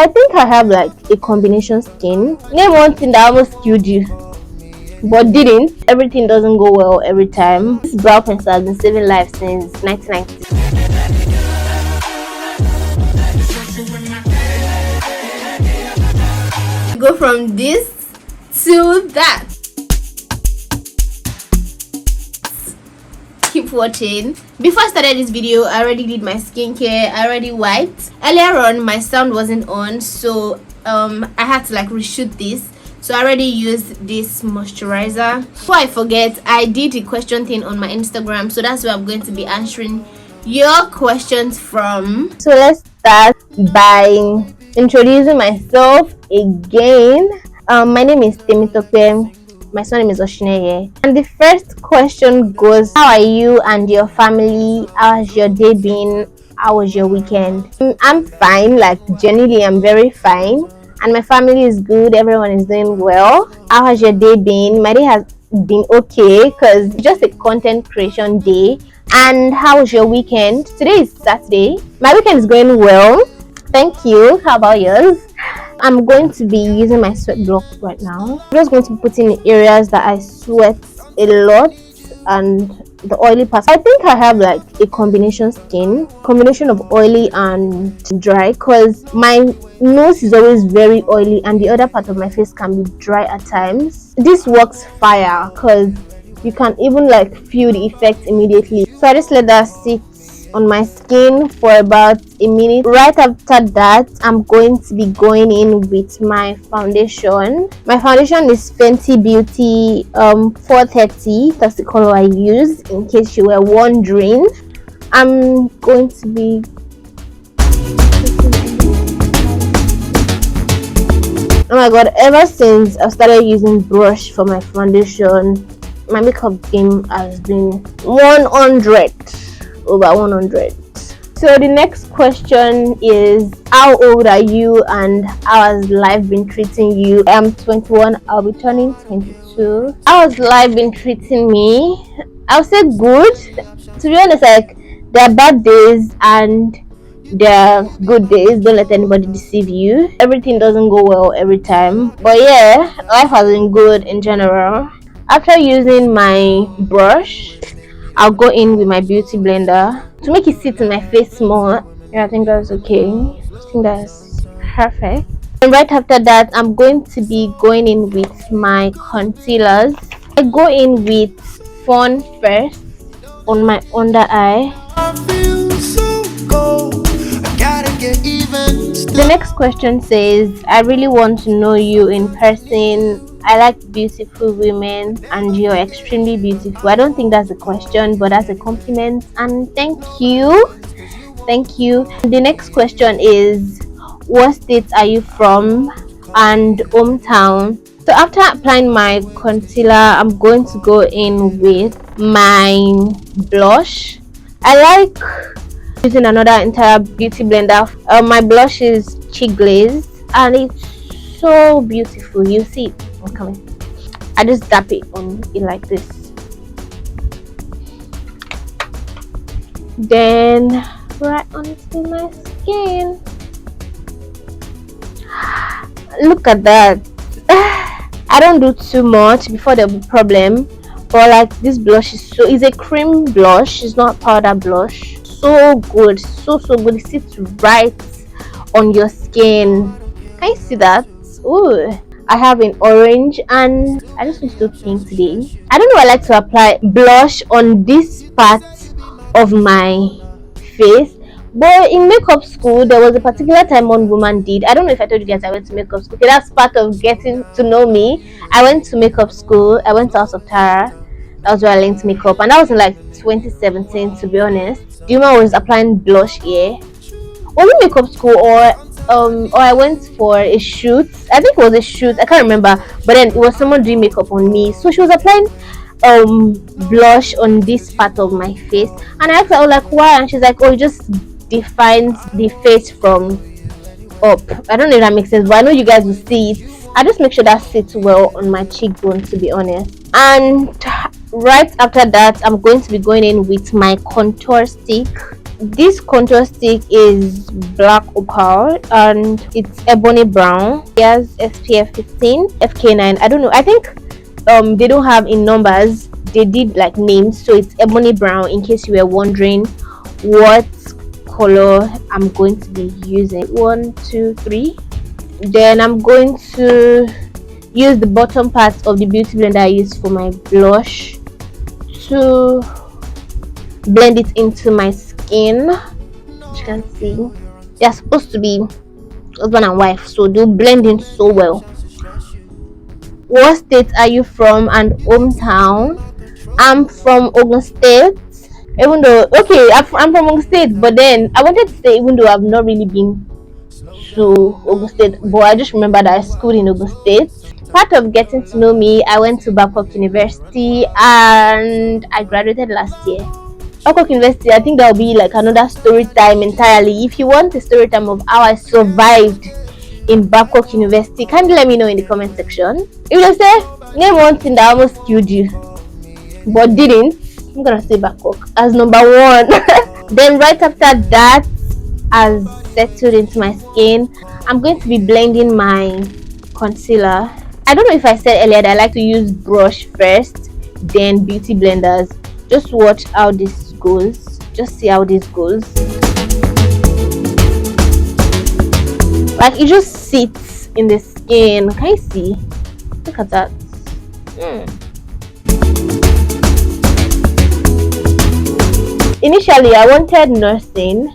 I think I have like a combination skin. Name one thing that almost killed you but didn't. Everything doesn't go well every time. This brow pencil has been saving lives since 1990. Go from this to that. Keep watching. Before I started this video, I already did my skincare. I already wiped. Earlier on, my sound wasn't on, so I had to like reshoot this. So I already used this moisturizer. Before I forget, I did the question thing on my Instagram, so that's where I'm going to be answering your questions from. So let's start by introducing myself again. My name is Gtkm. My surname is Osineyeet. And the first question goes, how are you and your family? How has your day been? How was your weekend? I'm fine, like genuinely I'm very fine. And my family is good, everyone is doing well. How has your day been? My day has been okay because it's just a content creation day. And how was your weekend? Today is Saturday. My weekend is going well. Thank you. How about yours? I'm going to be using my sweat block right now. I'm just going to be putting in areas that I sweat a lot and the oily parts. I think I have like a combination of oily and dry, because my nose is always very oily and the other part of my face can be dry at times. This works fire because you can even like feel the effect immediately. So I just let that sit on my skin for about a minute. Right after that, I'm going to be going in with my foundation. My foundation is Fenty Beauty 430. That's the color I use, in case you were wondering. I'm going to be oh my god, ever since I started using brush for my foundation, my makeup game has been 100 over 100. So the next question is, how old are you and how has life been treating you? I am 21. I'll be turning 22. How has life been treating me? I'll say good. To be honest, like, there are bad days and there are good days. Don't let anybody deceive you. Everything doesn't go well every time, but yeah, life has been good in general. After using my brush, I'll go in with my beauty blender to make it sit in my face more. Yeah, I think that's okay. I think that's perfect. And right after that, I'm going to be going in with my concealers. I go in with Fawn first on my under eye. The next question says, I really want to know you in person. I like beautiful women and you're extremely beautiful. I don't think that's a question, but that's a compliment, and thank you. The next question is, what state are you from and hometown? So after applying my concealer, I'm going to go in with my blush. I like using another entire beauty blender. My blush is Cheek Glaze and it's so beautiful. You see it. I'm coming. I just dab it on it like this, then right onto my skin. Look at that. I don't do too much before there'll be problem, but like, this blush is a cream blush, it's not powder blush. So good, so good. It sits right on your skin. Can you see that? Ooh, I have an orange and I just want to do pink today. I don't know, I like to apply blush on this part of my face, but in makeup school there was a particular time one woman did. I don't know if I told you guys I went to makeup school. Okay, that's part of getting to know me. I went to makeup school. I went to House of Tara. That was where I learned makeup, and that was in like 2017, to be honest. The woman was applying blush here. Only makeup school, or I went for a shoot. I think it was a shoot, I can't remember, but then it was someone doing makeup on me, so she was applying blush on this part of my face, and I was like, why? And she's like, oh, it just defines the face from up. I don't know if that makes sense, but I know you guys will see it. I just make sure that sits well on my cheekbone, to be honest. And right after that, I'm going to be going in with my contour stick. This contour stick is black opal and it's ebony brown. Here's SPF 15, FK9. I don't know. I think they don't have in numbers. They did like names, so it's ebony brown. In case you were wondering what color I'm going to be using. 1, 2, 3. Then I'm going to use the bottom part of the beauty blender I use for my blush to blend it into my skin. As you can see, they're supposed to be husband and wife, so they'll blend in so well. What state are you from and hometown? I'm from Ogun State. Even though, okay, I'm from Ogun State, but then I wanted to say even though I've not really been to Ogun State, but I just remember that I schooled in Ogun State. Part of getting to know me, I went to Babcock University and I graduated last year. Babcock University, I think that'll be like another story time entirely. If you want a story time of how I survived in Babcock University, kindly let me know in the comment section. If you say name one thing that almost killed you but didn't, I'm gonna say Babcock as number one. Then right after that, as settled into my skin, I'm going to be blending my concealer. I don't know if I said earlier that I like to use brush first, then beauty blenders. Just watch how this goes. Just see how this goes. Like it just sits in the skin. Can you see? Look at that. Initially I wanted nursing,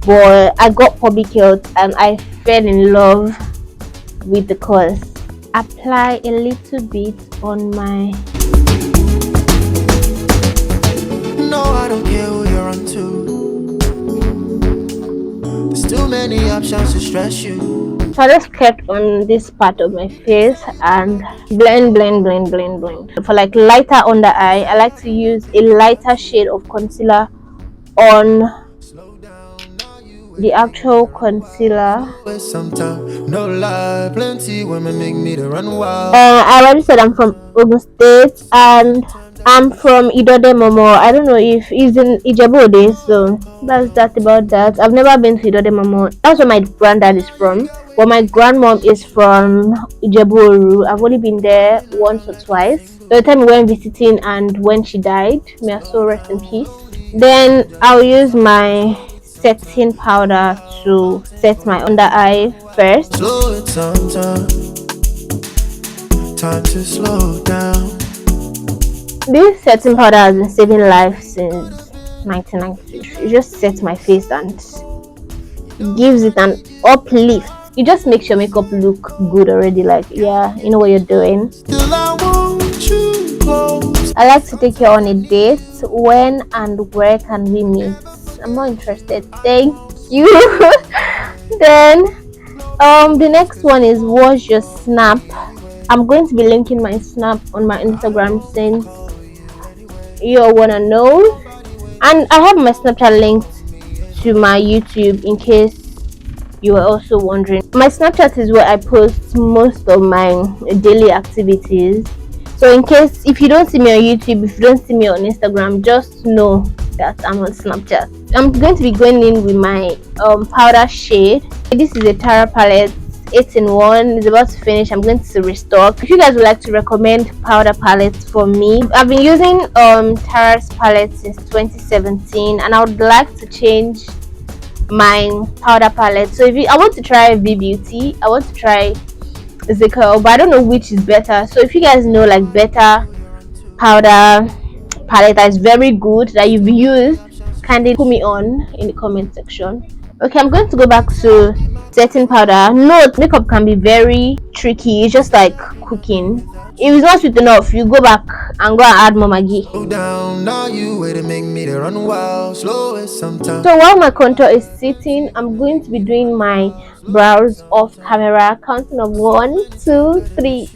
but I got public health and I fell in love with the course. Apply a little bit on my... No, I don't care who you're on to. There's too many options to stress you. So I just kept on this part of my face and blend. For like lighter under eye, I like to use a lighter shade of concealer on the actual concealer. No lie, plenty women make me to run wild. I already said I'm from Ogun State and I'm from Idode Momo. I don't know if he's in Ijebu, so that's that about that. I've never been to Idode Momo. That's where my granddad is from, but my grandmom is from Ijebu. I've only been there once or twice. The time we went visiting and when she died, may her soul rest in peace. Then I'll use my setting powder to set my under eye first. Slow it down. Time to slow down. This setting powder has been saving life since 1990. It just sets my face and gives it an uplift. It just makes your makeup look good already. Like, yeah, you know what you're doing. I like to take you on a date. When and where can we meet? I'm not interested. Thank you. Then the next one is what's your snap. I'm going to be linking my snap on my Instagram since you wanna know, and I have my Snapchat linked to my YouTube in case you were also wondering. My Snapchat is where I post most of my daily activities, so in case if you don't see me on YouTube, if you don't see me on Instagram, just know that I'm on Snapchat. I'm going to be going in with my powder shade. This is a Tara palette, 8-in-1. It's about to finish. I'm going to restock. If you guys would like to recommend powder palettes for me, I've been using Tara's palette since 2017 and I would like to change my powder palette. So if I want to try V Beauty, I want to try Zico, but I don't know which is better. So if you guys know like better powder palette that is very good that you've used, kindly put me on in the comment section. Okay, I'm going to go back to setting powder. Note, makeup can be very tricky. It's just like cooking. If it's not sweet enough, you go back and go and add more Maggi. So while my contour is sitting, I'm going to be doing my brows off camera, counting of 1, 2, 3.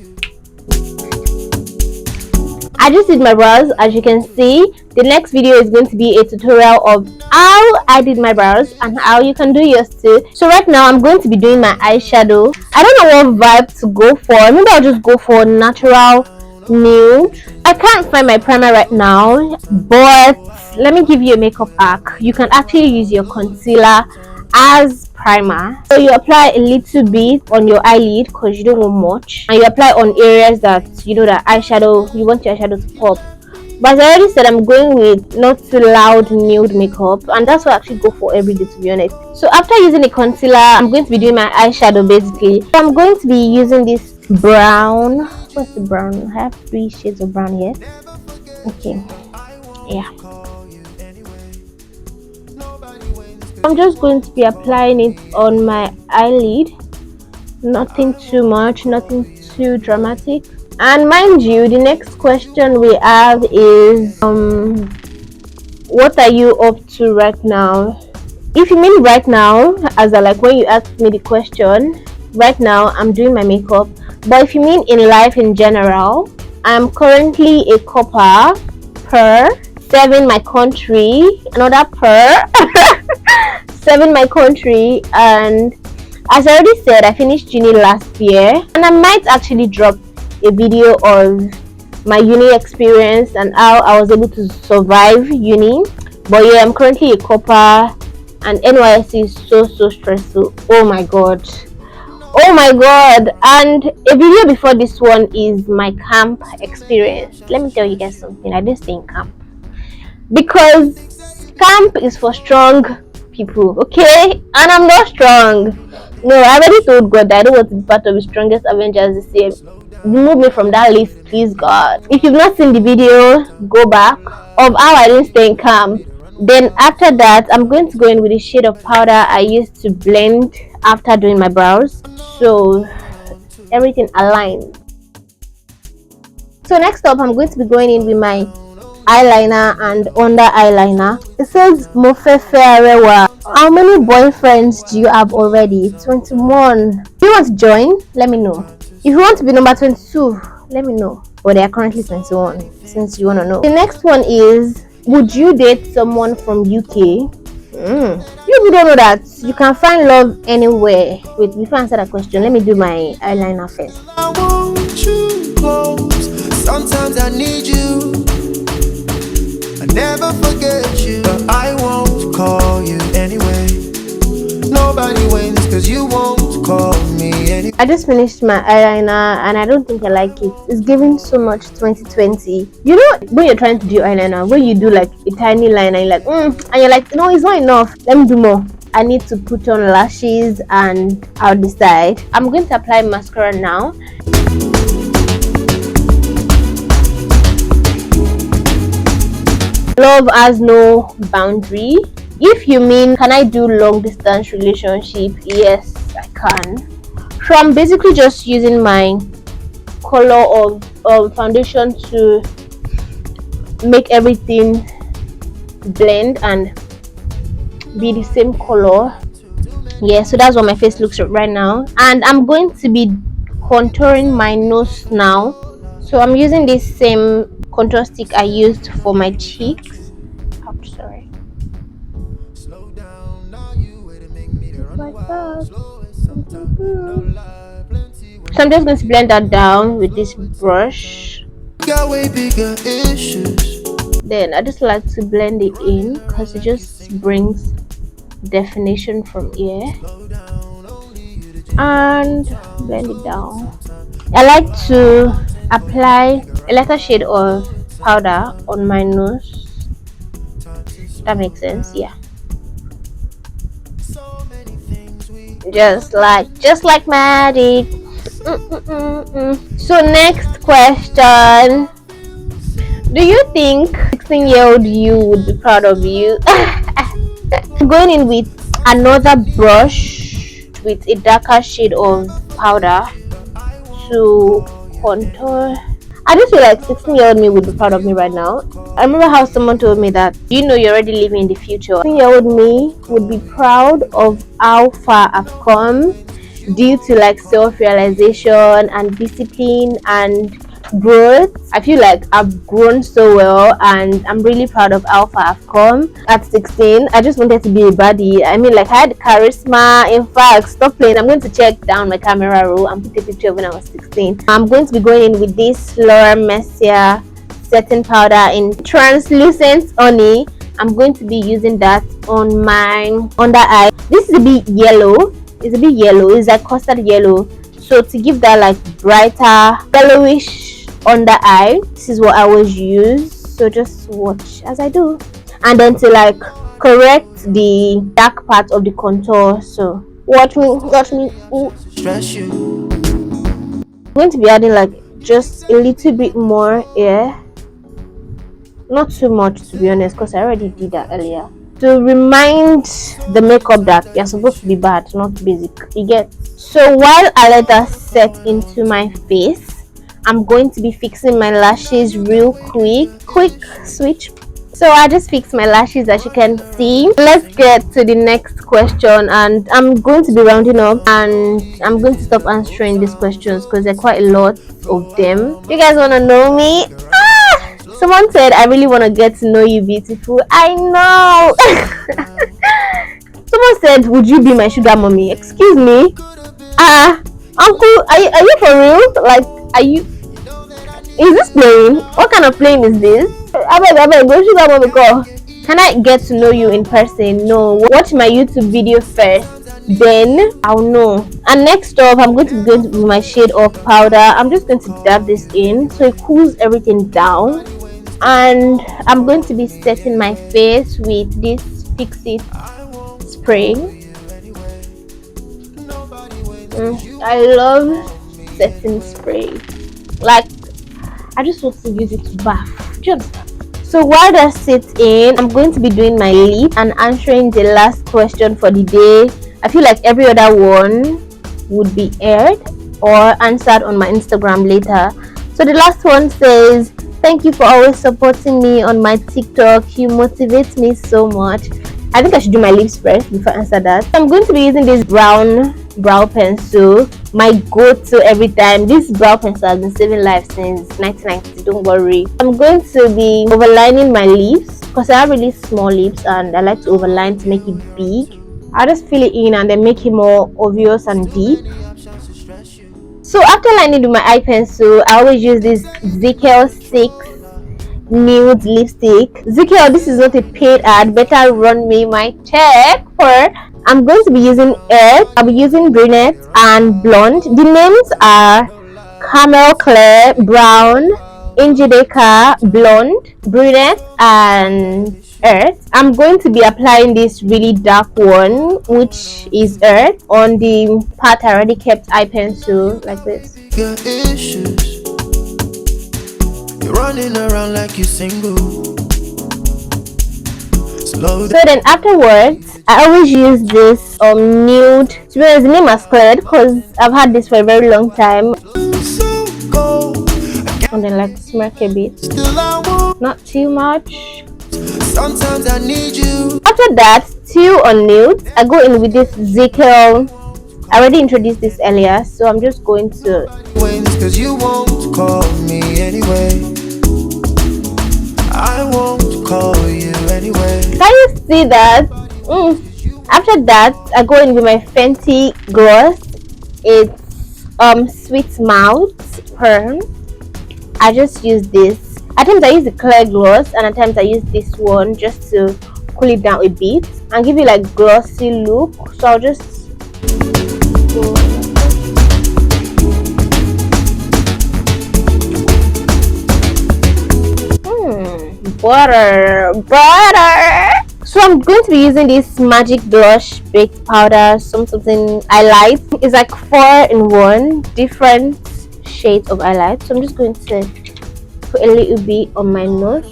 I just did my brows. As you can see, the next video is going to be a tutorial of how I did my brows and how you can do yours too. So right now I'm going to be doing my eyeshadow. I don't know what vibe to go for. Maybe I'll just go for natural nude. I can't find my primer right now, but let me give you a makeup hack. You can actually use your concealer as primer. So you apply a little bit on your eyelid because you don't want much, and you apply on areas that you know that eyeshadow, you want your eyeshadow to pop. But as I already said, I'm going with not too loud nude makeup, and that's what I actually go for every day, to be honest. So after using a concealer, I'm going to be doing my eyeshadow basically. So I'm going to be using this brown. What's the brown? I have 3 shades of brown here. Okay, yeah. I'm just going to be applying it on my eyelid. Nothing too much, nothing too dramatic. And mind you, the next question we have is what are you up to right now? If you mean right now, as I like when you asked me the question, right now I'm doing my makeup. But if you mean in life in general, I'm currently a copper per serving my country, another per serving my country. And as I already said, I finished uni last year, and I might actually drop a video of my uni experience and how I was able to survive uni. But yeah, I'm currently a copper, and NYSC is so stressful. Oh my god, and a video before this one is my camp experience. Let me tell you guys something. I didn't stay in camp because camp is for strong people, okay? And I'm not strong. No, I already told God that I don't want to be part of the strongest Avengers this year. Remove me from that list, please, God. If you've not seen the video, go back of how I didn't stay in camp. Then after that, I'm going to go in with a shade of powder I used to blend after doing my brows, so everything aligned. So next up, I'm going to be going in with my eyeliner and under eyeliner. It says Mofefe Arewa. How many boyfriends do you have already? 21. Do you want to join? Let me know. If you want to be number 22, let me know. But they are currently 21, since you want to know. The next one is, would you date someone from UK? You don't know that you can find love anywhere. Wait, before I answer that question, let me do my eyeliner first. I want you close. Sometimes I need you. I never forget you, but I won't call you anyway. Nobody wins because you won't call me anyway. I just finished my eyeliner and I don't think I like it. It's giving so much 2020. You know when you're trying to do eyeliner, when you do like a tiny line and you're like and you're like, no, it's not enough, let me do more. I need to put on lashes and I'll decide. I'm going to apply mascara now. Love has no boundary. If you mean can I do long distance relationship, yes I can. So I'm basically just using my color of foundation to make everything blend and be the same color. Yeah, so that's what my face looks like right now, and I'm going to be contouring my nose now. So I'm using this same contour stick I used for my cheeks. Ouch, sorry. Like that. So I'm just going to blend that down with this brush. Then I just like to blend it in because it just brings definition from here, and blend it down. I like to apply a lighter shade of powder on my nose. That makes sense, yeah. Just like magic. So next question, do you think 16-year-old you would be proud of you? I'm going in with another brush with a darker shade of powder to contour. I just feel like 16-year-old me would be proud of me right now. I remember how someone told me that you know you're already living in the future. 16-year-old me would be proud of how far I've come due to like self-realization and discipline and growth. I feel like I've grown so well and I'm really proud of how far I've come. At 16, I just wanted to be a baddie. I mean, like, I had charisma. In fact, stop playing. I'm going to check down my camera roll and put a picture of when I was 16. I'm going to be going in with this Laura Mercier setting powder in translucent honey. I'm going to be using that on my under eye. This is a bit yellow. It's a bit yellow. It's like custard yellow. So to give that like brighter yellowish under eye, this is what I always use. So just watch as I do. And then to like correct the dark part of the contour. So watch me. Ooh. Stress you. I'm going to be adding like just a little bit more here. Not too much, to be honest, because I already did that earlier. To remind the makeup that you're supposed to be bad, not basic. You get. So while I let that set into my face, I'm going to be fixing my lashes real quick. Quick switch. So I just fixed my lashes, as you can see. Let's get to the next question, and I'm going to be rounding up, and I'm going to stop answering these questions because there are quite a lot of them. You guys want to know me? Someone said, I really want to get to know you, beautiful. I know. Someone said, would you be my sugar mommy? Excuse me. Uncle, are you for real? Like, are you? Is this plane? What kind of plane is this? I beg, go sugar mommy call. Can I get to know you in person? No. Watch my YouTube video first. Then I'll know. And next up, I'm going to be going with my shade of powder. I'm just going to dab this in so it cools everything down. And I'm going to be setting my face with this Fix It spray. I love setting spray. Like, I just want to use it to bath. So while that's sitting, I'm going to be doing my lip and answering the last question for the day. I feel like every other one would be aired or answered on my Instagram later. So the last one says, thank you for always supporting me on my TikTok. You motivate me so much. I think I should do my lips first before I answer that. I'm going to be using this brown brow pencil, my go-to every time. This brow pencil has been saving lives since 1990. Don't worry. I'm going to be overlining my lips because I have really small lips and I like to overline to make it big. I just fill it in and then make it more obvious and deep. So after lining with my eye pencil, I always use this Gtkm 6 nude lipstick. Gtkm, this is not a paid ad. Better run me my check for. I'm going to be using Earth. I'll be using brunette and blonde. The names are Camel Claire, Brown, Injideka, Blonde, Brunette, and Earth. I'm going to be applying this really dark one, which is Earth, on the part I already kept eye pencil like this. Your issues. You're running around like you're single. So then afterwards, I always use this nude. To be honest, the name is cleared because I've had this for a very long time. And then like smirk a bit, not too much. Sometimes I need you. After that, still on nude, I go in with this Gtkm. I already introduced this earlier, so I'm just going to. Cause you won't call me anyway. I won't call you anyway. Can you see that? After that, I go in with my Fenty gloss. It's Sweet Mouth Perm. I just use this. At times I use the clear gloss, and at times I use this one just to cool it down a bit and give you like glossy look. So I'll just go. Butter. So I'm going to be using this Magic Blush Baked Powder, something highlight. It's like 4-in-1 different shades of highlight. So I'm just going to put a little bit on my nose.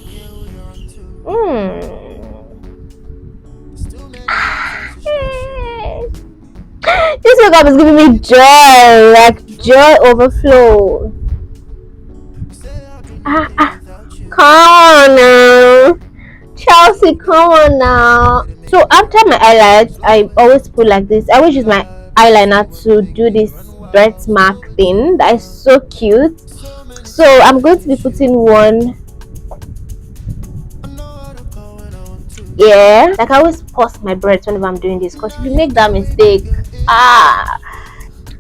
This makeup is giving me joy, like joy overflow. Come on now, Chelsea, come on now. So after my highlights, I always put like this. I always use my eyeliner to do this birthmark thing that is so cute. So I'm going to be putting one. Yeah, like I always pause my breath whenever I'm doing this, because if you make that mistake, I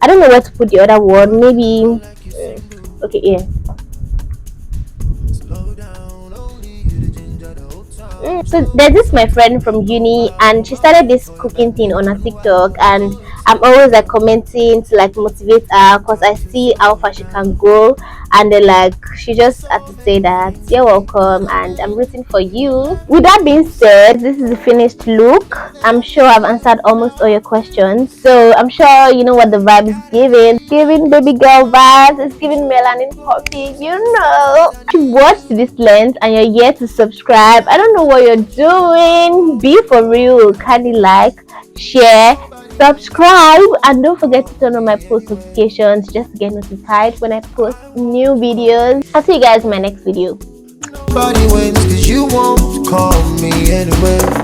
don't know where to put the other one. Maybe okay, yeah. So there's this my friend from uni, and she started this cooking thing on her TikTok, and I'm always like commenting to like motivate her because I see how far she can go. And then like she just had to say that you're welcome and I'm rooting for you. With that being said, this is the finished look. I'm sure I've answered almost all your questions, so I'm sure you know what the vibe is giving. It's giving baby girl vibes, it's giving melanin poppy, you know. If you watched this length and you're yet to subscribe, I don't know what you're doing. Be for real, kindly like, share, subscribe, and don't forget to turn on my post notifications just to get notified when I post new videos. I'll see you guys in my next video. Nobody wins 'cause you won't call me anyway.